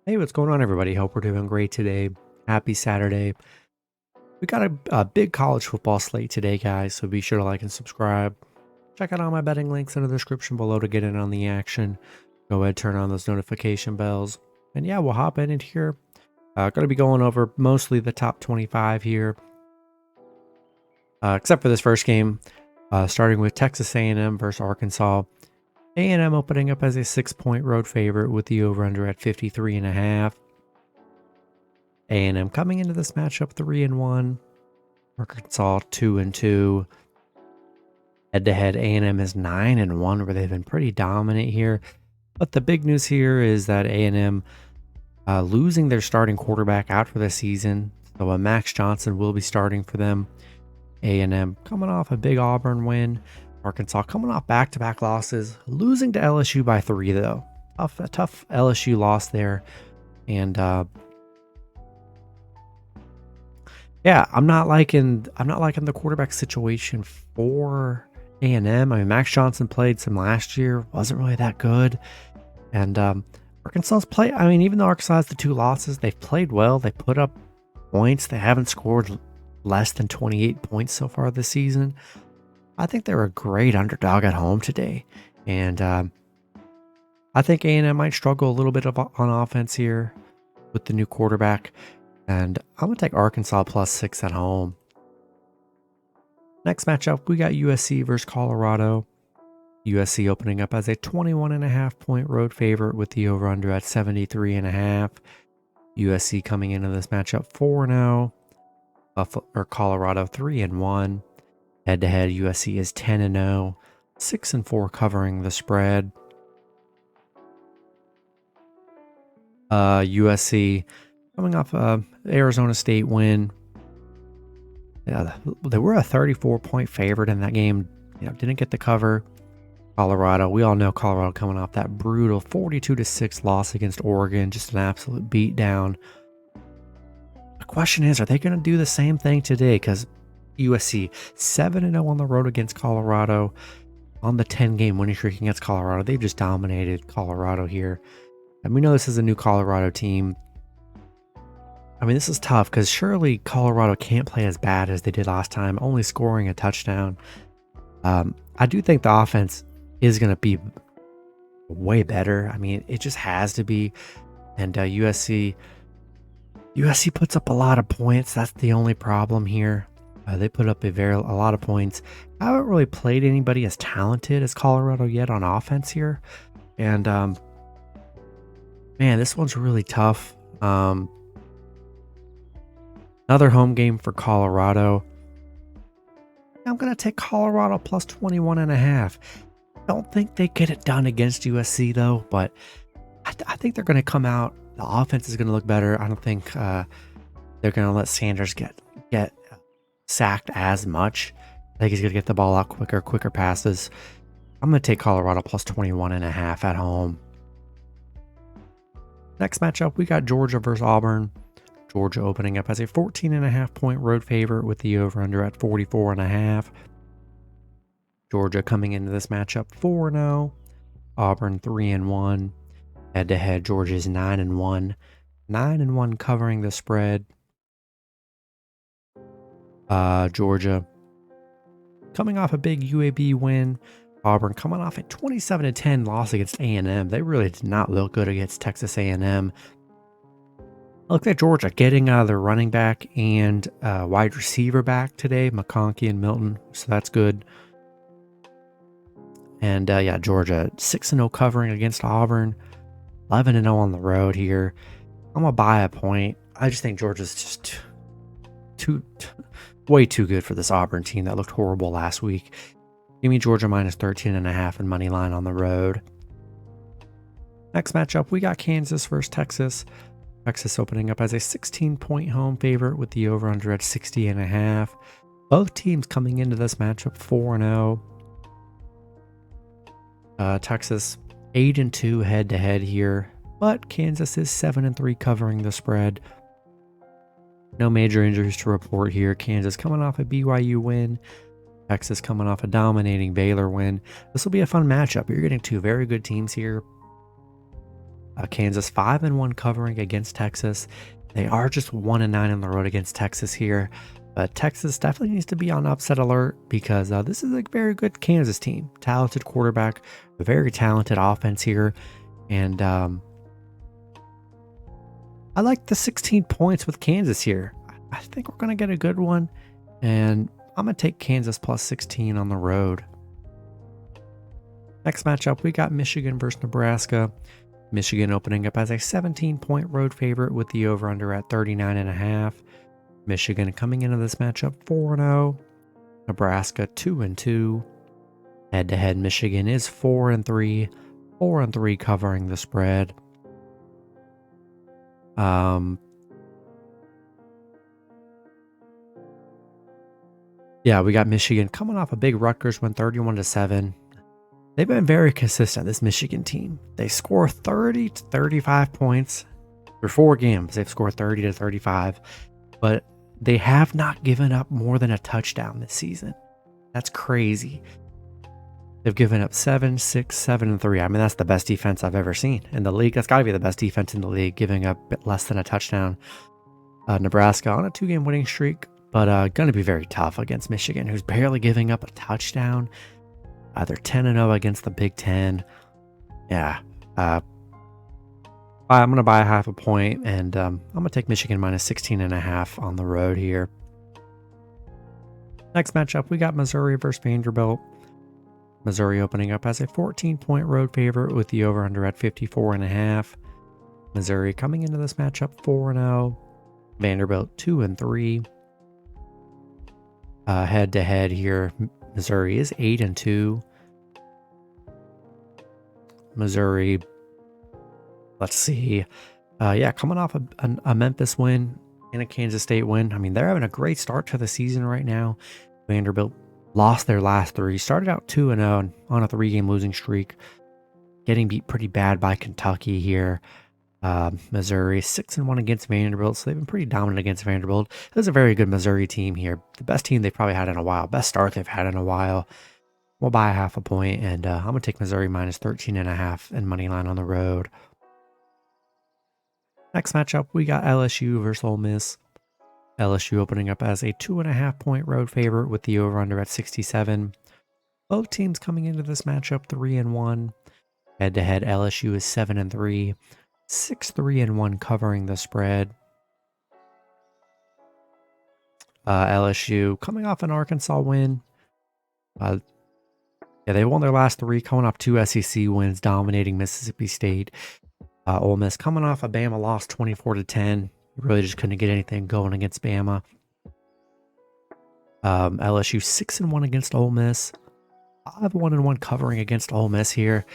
Hey, what's going on, everybody? Hope we're doing great today. Happy Saturday. We got a big college football slate today, guys, so be sure to like and subscribe. Check out all my betting links in the description below to get in on the action. Go ahead, turn on those notification bells. And yeah, we'll hop in here. Going to be going over mostly the top 25 here, except for this first game, starting with Texas A&M versus Arkansas. A&M opening up as a 6-point road favorite with the over-under at 53.5. A&M coming into this matchup 3-1. Arkansas 2-2. Head-to-head, A&M is 9-1, where they've been pretty dominant here. But the big news here is that A&M losing their starting quarterback out for the season. So Max Johnson will be starting for them. A&M coming off a big Auburn win. Arkansas coming off back-to-back losses. Losing to LSU by 3, though. A tough LSU loss there. And yeah, I'm not liking the quarterback situation for A&M. I mean, Max Johnson played some last year, wasn't really that good. And Arkansas's play, I mean, even though Arkansas has the 2 losses, they've played well. They put up points. They haven't scored less than 28 points so far this season. I think they're a great underdog at home today. And I think A&M might struggle a little bit on offense here with the new quarterback. And I'm going to take Arkansas +6 at home. Next matchup, we got USC versus Colorado. USC opening up as a 21.5-point road favorite with the over-under at 73.5. USC coming into this matchup 4-0. Colorado 3-1. Head-to-head, USC is 10-0. 6-4 covering the spread. USC coming off a Arizona State win. Yeah, they were a 34-point favorite in that game. Didn't get the cover. Colorado, we all know Colorado coming off that brutal 42-6 loss against Oregon. Just an absolute beatdown. The question is, are they going to do the same thing today? Because USC 7-0 on the road against Colorado. On the 10-game winning streak against Colorado. They've just dominated Colorado here. And we know this is a new Colorado team. I mean, this is tough because surely Colorado can't play as bad as they did last time, only scoring a touchdown. I do think the offense is going to be way better. I mean, it just has to be. And USC puts up a lot of points. That's the only problem here. They put up a lot of points. I haven't really played anybody as talented as Colorado yet on offense here. And man, this one's really tough. Another home game for Colorado. I'm going to take Colorado plus 21.5. Don't think they get it done against USC, though, but I think they're going to come out. The offense is going to look better. I don't think they're going to let Sanders get sacked as much. I think he's going to get the ball out quicker passes. I'm going to take Colorado plus 21.5 at home. Next matchup, we got Georgia versus Auburn. Georgia opening up as a 14.5-point road favorite with the over-under at 44.5. Georgia coming into this matchup 4-0. Auburn 3-1. Head-to-head, Georgia's 9-1. 9-1 covering the spread. Georgia coming off a big UAB win. Auburn coming off a 27-10 loss against A&M. They really did not look good against Texas A&M. Look at Georgia getting their running back and wide receiver back today, McConkey and Milton, so that's good. And yeah, Georgia 6-0 covering against Auburn, 11-0 on the road here. I'm gonna buy a point. I just think Georgia's just way too good for this Auburn team that looked horrible last week. Give me Georgia minus 13.5 and money line on the road. Next matchup, we got Kansas versus Texas. Texas opening up as a 16-point home favorite with the over-under at 60.5. Both teams coming into this matchup 4-0. Texas 8-2 head-to-head here, but Kansas is 7-3 covering the spread. No major injuries to report here. Kansas coming off a BYU win. Texas coming off a dominating Baylor win. This will be a fun matchup. You're getting 2 very good teams here. Kansas 5-1 covering against Texas. They are just 1-9 on the road against Texas here. But Texas definitely needs to be on upset alert because this is a very good Kansas team. Talented quarterback, a very talented offense here. And I like the 16 points with Kansas here. I think we're going to get a good one. And I'm going to take Kansas plus 16 on the road. Next matchup, we got Michigan versus Nebraska. Michigan opening up as a 17-point road favorite with the over-under at 39.5. Michigan coming into this matchup 4-0. Nebraska 2-2. Head-to-head, Michigan is 4-3. 4-3 covering the spread. Yeah, we got Michigan coming off a big Rutgers win 31-7. They've been very consistent, this Michigan team. They score 30 to 35 points. For 4 games, they've scored 30 to 35. But they have not given up more than a touchdown this season. That's crazy. They've given up 7, 6, 7, and 3. I mean, that's the best defense I've ever seen in the league. That's got to be the best defense in the league, giving up less than a touchdown. Nebraska on a 2-game winning streak, but going to be very tough against Michigan, who's barely giving up a touchdown. They're 10-0 against the Big Ten. Yeah. I'm going to buy a half a point, and I'm going to take Michigan minus 16.5 on the road here. Next matchup, we got Missouri versus Vanderbilt. Missouri opening up as a 14-point road favorite with the over-under at 54.5. Missouri coming into this matchup 4-0. Vanderbilt 2-3. Head-to-head here, Missouri is 8-2. Missouri, let's see. Coming off a Memphis win and a Kansas State win. I mean, they're having a great start to the season right now. Vanderbilt lost their last 3. Started out 2-0 on a 3-game losing streak. Getting beat pretty bad by Kentucky here. Missouri 6-1 against Vanderbilt, so they've been pretty dominant against Vanderbilt. This is a very good Missouri team here. The best team they've probably had in a while. Best start they've had in a while. We'll buy a half a point, and I'm going to take Missouri minus 13.5 and money line on the road. Next matchup, we got LSU versus Ole Miss. LSU opening up as a 2.5-point road favorite with the over-under at 67. Both teams coming into this matchup 3-1. Head-to-head, LSU is 7-3. 6-3-1 covering the spread. LSU coming off an Arkansas win. They won their last 3, coming off 2 SEC wins, dominating Mississippi State. Ole Miss coming off a Bama loss 24-10. Really just couldn't get anything going against Bama. LSU 6-1 against Ole Miss. 5-1-1 covering against Ole Miss here.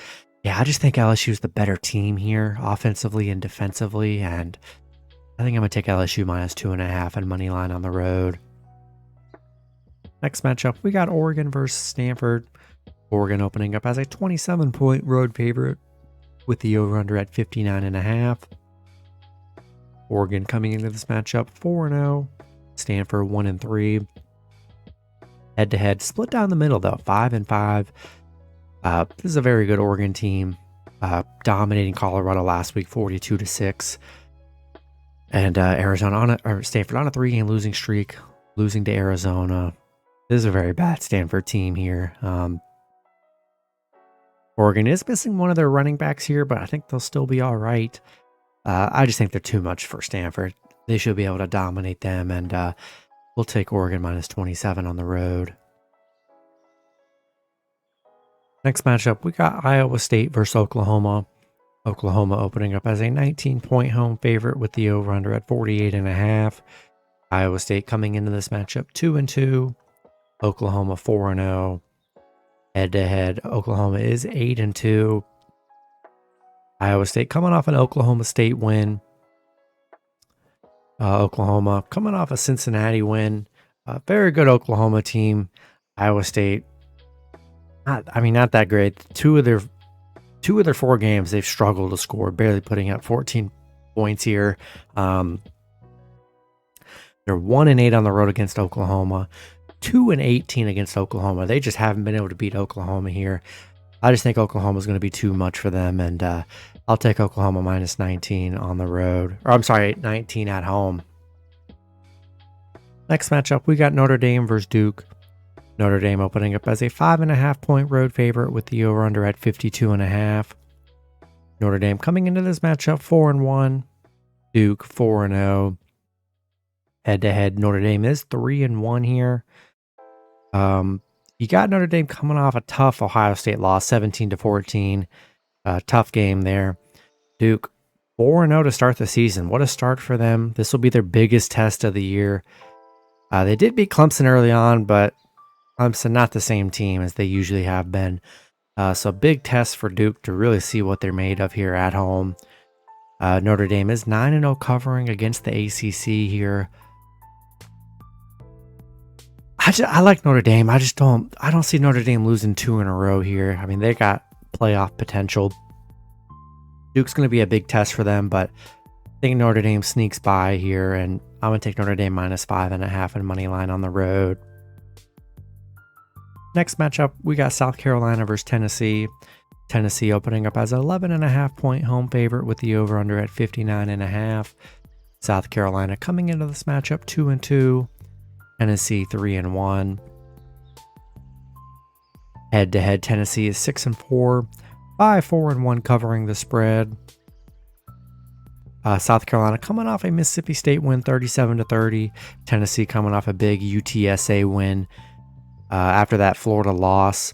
Yeah, I just think LSU is the better team here, offensively and defensively, and I think I'm going to take LSU minus 2.5 and money line on the road. Next matchup, we got Oregon versus Stanford. Oregon opening up as a 27-point road favorite with the over-under at 59.5. Oregon coming into this matchup 4-0. Stanford 1-3. Head-to-head, split down the middle though, 5-5. This is a very good Oregon team, dominating Colorado last week, 42-6. And Stanford on a 3-game losing streak, losing to Arizona. This is a very bad Stanford team here. Oregon is missing one of their running backs here, but I think they'll still be all right. I just think they're too much for Stanford. They should be able to dominate them, and we'll take Oregon minus 27 on the road. Next matchup, we got Iowa State versus Oklahoma. Oklahoma opening up as a 19-point home favorite with the over-under at 48.5. Iowa State coming into this matchup 2-2. Oklahoma 4-0. Head-to-head, Oklahoma is 8-2. Iowa State coming off an Oklahoma State win. Oklahoma coming off a Cincinnati win. Very good Oklahoma team. Iowa State, not that great. Two of their 4 games, they've struggled to score, barely putting up 14 points here. They're 1-8 on the road against Oklahoma, 2-18 against Oklahoma. They just haven't been able to beat Oklahoma here. I just think Oklahoma is going to be too much for them, and I'll take Oklahoma minus 19 on the road. Or I'm sorry, 19 at home. Next matchup, we got Notre Dame versus Duke. Notre Dame opening up as a 5.5-point road favorite with the over-under at 52.5. Notre Dame coming into this matchup 4-1. Duke 4-0. Head-to-head, Notre Dame is 3-1 here. You got Notre Dame coming off a tough Ohio State loss, 17-14. Tough game there. Duke 4-0 to start the season. What a start for them. This will be their biggest test of the year. They did beat Clemson early on, but Clemson not the same team as they usually have been. So big test for Duke to really see what they're made of here at home. Notre Dame is 9-0 covering against the ACC here. I like Notre Dame. I don't see Notre Dame losing 2 in a row here. I mean, they got playoff potential. Duke's going to be a big test for them, but I think Notre Dame sneaks by here, and I'm going to take Notre Dame minus 5.5 and money line on the road. Next matchup, we got South Carolina versus Tennessee. Tennessee opening up as an 11.5-point home favorite with the over-under at 59.5. South Carolina coming into this matchup 2-2. Tennessee 3-1. Head-to-head, Tennessee is 6-4. 5-4-1 covering the spread. South Carolina coming off a Mississippi State win 37-30. Tennessee coming off a big UTSA win after that Florida loss.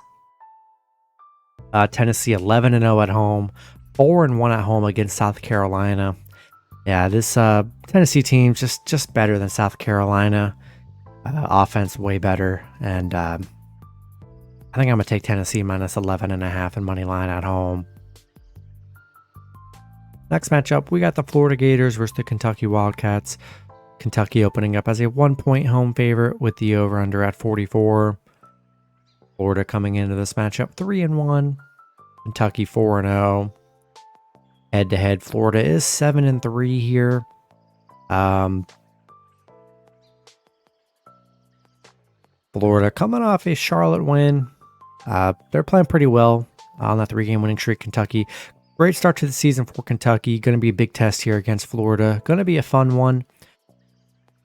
Tennessee 11-0 at home, 4-1 at home against South Carolina. Yeah, this Tennessee team just better than South Carolina. Offense way better, and I think I'm gonna take Tennessee minus 11.5 and money line at home. Next matchup, we got the Florida Gators versus the Kentucky Wildcats. Kentucky opening up as a 1-point home favorite with the over/under at 44. Florida coming into this matchup 3-1. Kentucky 4-0. Head-to-head, Florida is 7-3 here. Florida coming off a Charlotte win. They're playing pretty well on that 3-game winning streak. Kentucky, great start to the season for Kentucky. Going to be a big test here against Florida. Going to be a fun one.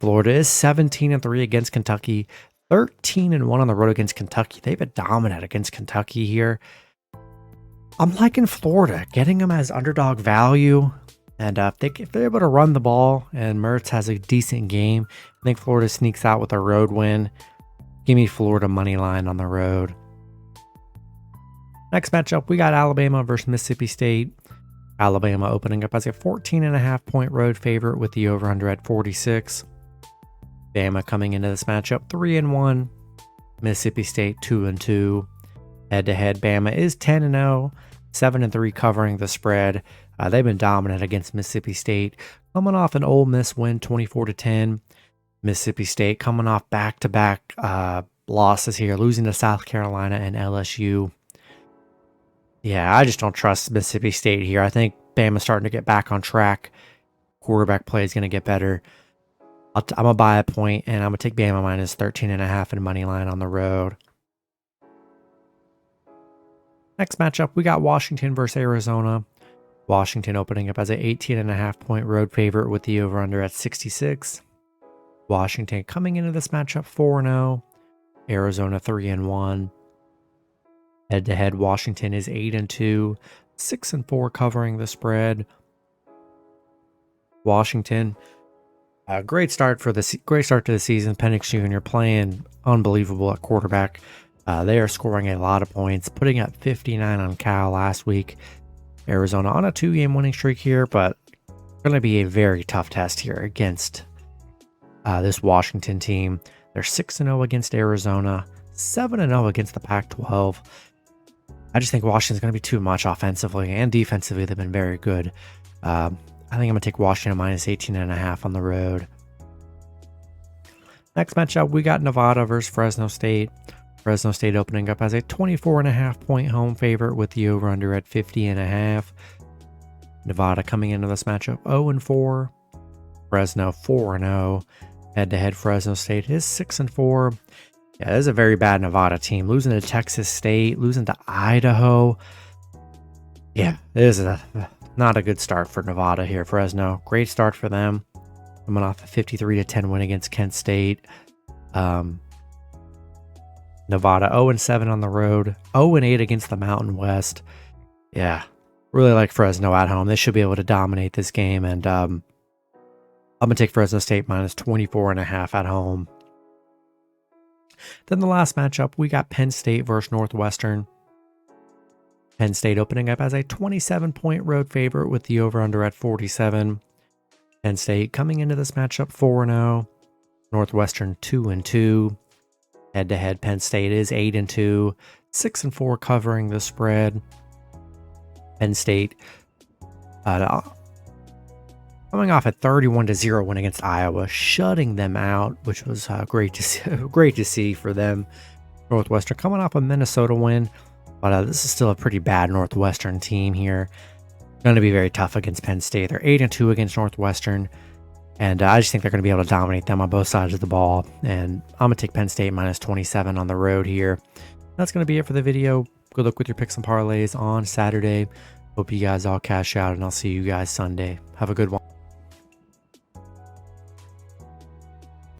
Florida is 17-3 against Kentucky. 13-1 on the road against Kentucky. They've been dominant against Kentucky here. I'm liking Florida, getting them as underdog value. And if they're able to run the ball and Mertz has a decent game, I think Florida sneaks out with a road win. Give me Florida money line on the road. Next matchup, we got Alabama versus Mississippi State. Alabama opening up as a 14.5-point road favorite with the over/under at 46. Bama coming into this matchup 3-1. Mississippi State 2-2. Head-to-head, Bama is 10-0. 7-3 covering the spread. They've been dominant against Mississippi State. Coming off an Ole Miss win 24-10. Mississippi State coming off back-to-back losses here, losing to South Carolina and LSU. Yeah, I just don't trust Mississippi State here. I think Bama's starting to get back on track. Quarterback play is going to get better. I'm going to buy a point, and I'm going to take Bama minus 13.5 and money line on the road. Next matchup, we got Washington versus Arizona. Washington opening up as an 18.5-point road favorite with the over/under at 66. Washington coming into this matchup 4-0. Arizona 3-1. Head-to-head, Washington is 8-2. 6-4 covering the spread. Washington, great start to the season. Penix Jr. playing unbelievable at quarterback. They are scoring a lot of points, putting up 59 on Cal last week. Arizona on a 2-game winning streak here, but going to be a very tough test here against this Washington team. They're 6-0 against Arizona, 7-0 against the Pac-12. I just think Washington's going to be too much offensively and defensively. They've been very good. I think I'm going to take Washington minus 18.5 on the road. Next matchup, we got Nevada versus Fresno State. Fresno State opening up as a 24.5-point home favorite with the over/under at 50.5. Nevada coming into this matchup 0-4. Fresno 4-0. Head-to-head, Fresno State is 6-4. Yeah, this is a very bad Nevada team. Losing to Texas State, losing to Idaho. Yeah, this is a not a good start for Nevada here. Fresno, great start for them. Coming off a 53-10 win against Kent State. Nevada 0-7 on the road, 0-8 against the Mountain West. Yeah, really like Fresno at home. They should be able to dominate this game, and I'm going to take Fresno State minus 24.5 at home. Then the last matchup, we got Penn State versus Northwestern. Penn State opening up as a 27-point road favorite with the over-under at 47. Penn State coming into this matchup 4-0. Northwestern 2-2. Head-to-head, Penn State is 8-2, 6-4 covering the spread. Penn State coming off a 31-0 win against Iowa, shutting them out, which was great to see for them. Northwestern coming off a Minnesota win, but this is still a pretty bad Northwestern team here. Going to be very tough against Penn State. They're 8-2 against Northwestern. And I just think they're going to be able to dominate them on both sides of the ball. And I'm going to take Penn State minus 27 on the road here. That's going to be it for the video. Good luck with your picks and parlays on Saturday. Hope you guys all cash out, and I'll see you guys Sunday. Have a good one.